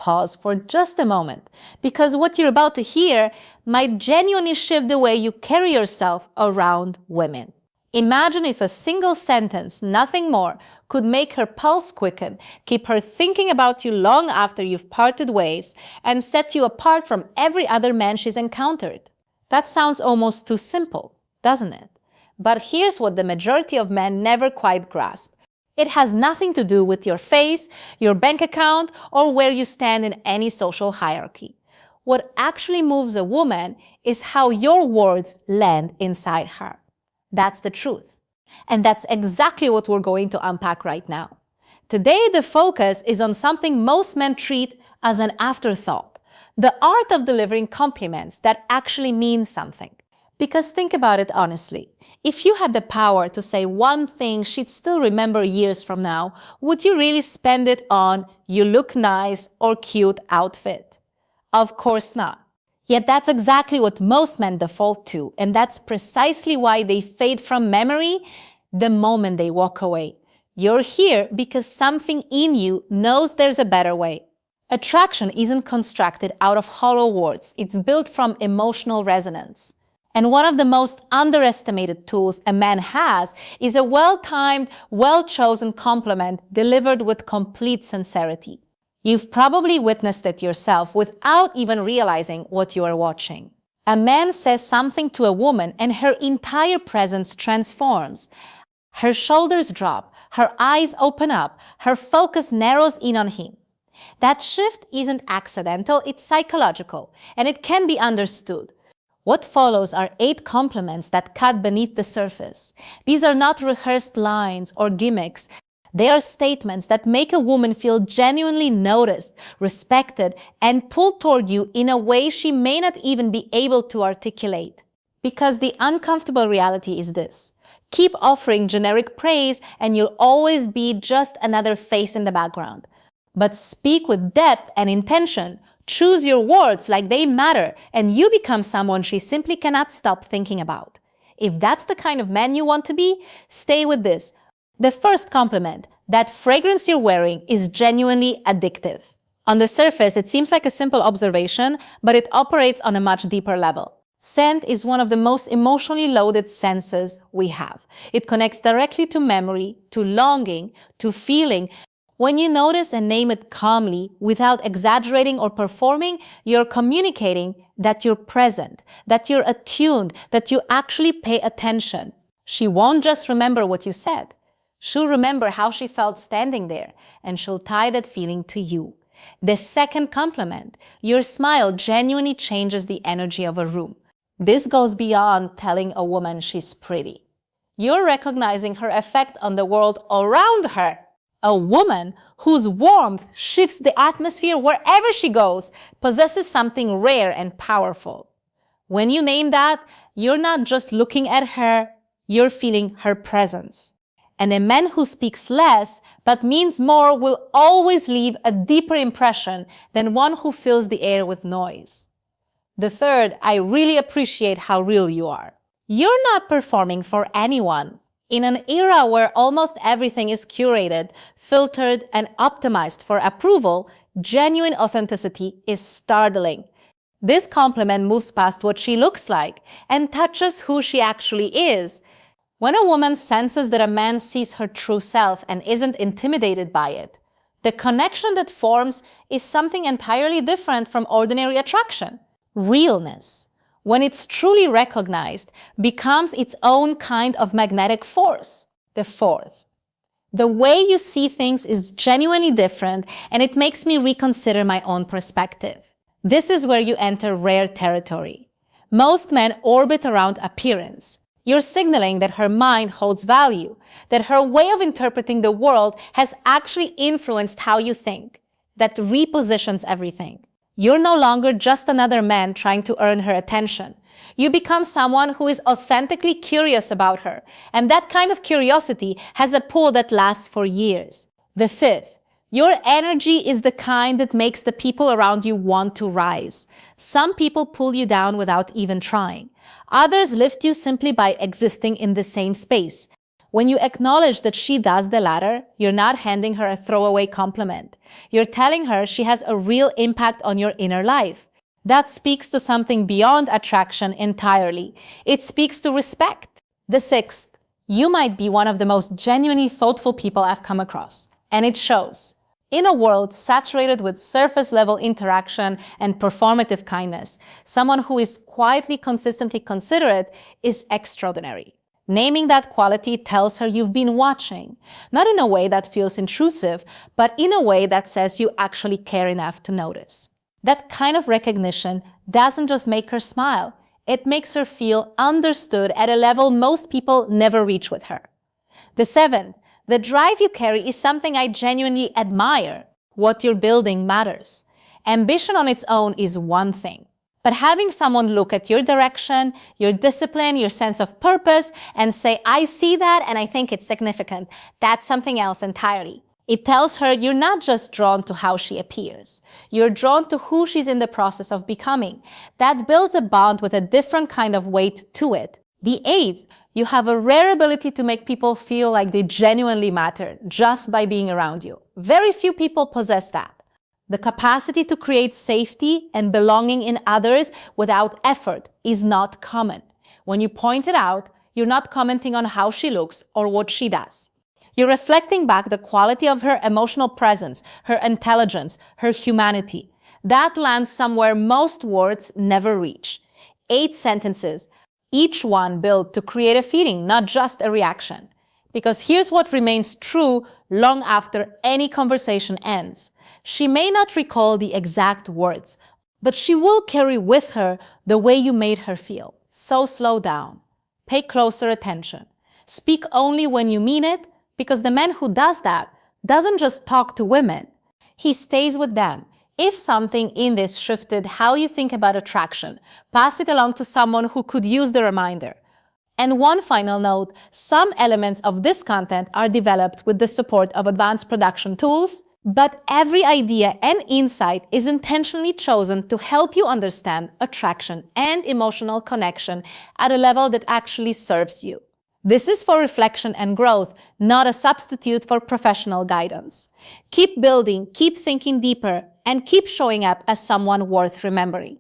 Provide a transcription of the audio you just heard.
Pause for just a moment, because what you're about to hear might genuinely shift the way you carry yourself around women. Imagine if a single sentence, nothing more, could make her pulse quicken, keep her thinking about you long after you've parted ways, and set you apart from every other man she's encountered. That sounds almost too simple, doesn't it? But here's what the majority of men never quite grasp. It has nothing to do with your face, your bank account, or where you stand in any social hierarchy. What actually moves a woman is how your words land inside her. That's the truth. And that's exactly what we're going to unpack right now. Today, the focus is on something most men treat as an afterthought, the art of delivering compliments that actually mean something. Because think about it honestly, if you had the power to say one thing she'd still remember years from now, would you really spend it on "you look nice" or "cute outfit"? Of course not. Yet that's exactly what most men default to, and that's precisely why they fade from memory the moment they walk away. You're here because something in you knows there's a better way. Attraction isn't constructed out of hollow words, it's built from emotional resonance. And one of the most underestimated tools a man has is a well-timed, well-chosen compliment delivered with complete sincerity. You've probably witnessed it yourself without even realizing what you are watching. A man says something to a woman and her entire presence transforms. Her shoulders drop, her eyes open up, her focus narrows in on him. That shift isn't accidental, it's psychological, and it can be understood. What follows are 8 compliments that cut beneath the surface. These are not rehearsed lines or gimmicks. They are statements that make a woman feel genuinely noticed, respected, and pulled toward you in a way she may not even be able to articulate. Because the uncomfortable reality is this: keep offering generic praise and you'll always be just another face in the background. But speak with depth and intention. Choose your words like they matter, and you become someone she simply cannot stop thinking about. If that's the kind of man you want to be, stay with this. The first compliment: that fragrance you're wearing is genuinely addictive. On the surface, it seems like a simple observation, but it operates on a much deeper level. Scent is one of the most emotionally loaded senses we have. It connects directly to memory, to longing, to feeling. When you notice and name it calmly, without exaggerating or performing, you're communicating that you're present, that you're attuned, that you actually pay attention. She won't just remember what you said. She'll remember how she felt standing there, and she'll tie that feeling to you. The second compliment: your smile genuinely changes the energy of a room. This goes beyond telling a woman she's pretty. You're recognizing her effect on the world around her. A woman whose warmth shifts the atmosphere wherever she goes possesses something rare and powerful. When you name that, you're not just looking at her, you're feeling her presence. And a man who speaks less but means more will always leave a deeper impression than one who fills the air with noise. The third: I really appreciate how real you are. You're not performing for anyone. In an era where almost everything is curated, filtered, and optimized for approval, genuine authenticity is startling. This compliment moves past what she looks like and touches who she actually is. When a woman senses that a man sees her true self and isn't intimidated by it, the connection that forms is something entirely different from ordinary attraction. Realness, when it's truly recognized, becomes its own kind of magnetic force. The fourth: the way you see things is genuinely different, and it makes me reconsider my own perspective. This is where you enter rare territory. Most men orbit around appearance. You're signaling that her mind holds value, that her way of interpreting the world has actually influenced how you think, that repositions everything. You're no longer just another man trying to earn her attention. You become someone who is authentically curious about her, and that kind of curiosity has a pull that lasts for years. The fifth: your energy is the kind that makes the people around you want to rise. Some people pull you down without even trying. Others lift you simply by existing in the same space. When you acknowledge that she does the latter, you're not handing her a throwaway compliment. You're telling her she has a real impact on your inner life. That speaks to something beyond attraction entirely. It speaks to respect. The sixth, you might be one of the most genuinely thoughtful people I've come across, and it shows. In a world saturated with surface-level interaction and performative kindness, someone who is quietly, consistently considerate is extraordinary. Naming that quality tells her you've been watching, not in a way that feels intrusive, but in a way that says you actually care enough to notice. That kind of recognition doesn't just make her smile, it makes her feel understood at a level most people never reach with her. The seventh, the drive you carry is something I genuinely admire. What you're building matters. Ambition on its own is one thing. But having someone look at your direction, your discipline, your sense of purpose, and say, I see that and I think it's significant, that's something else entirely. It tells her you're not just drawn to how she appears. You're drawn to who she's in the process of becoming. That builds a bond with a different kind of weight to it. The eighth, you have a rare ability to make people feel like they genuinely matter just by being around you. Very few people possess that. The capacity to create safety and belonging in others without effort is not common. When you point it out, you're not commenting on how she looks or what she does. You're reflecting back the quality of her emotional presence, her intelligence, her humanity. That lands somewhere most words never reach. 8 sentences, each one built to create a feeling, not just a reaction. Because here's what remains true long after any conversation ends. She may not recall the exact words, but she will carry with her the way you made her feel. So slow down. Pay closer attention. Speak only when you mean it, because the man who does that doesn't just talk to women. He stays with them. If something in this shifted how you think about attraction, pass it along to someone who could use the reminder. And one final note, some elements of this content are developed with the support of advanced production tools, but every idea and insight is intentionally chosen to help you understand attraction and emotional connection at a level that actually serves you. This is for reflection and growth, not a substitute for professional guidance. Keep building, keep thinking deeper, and keep showing up as someone worth remembering.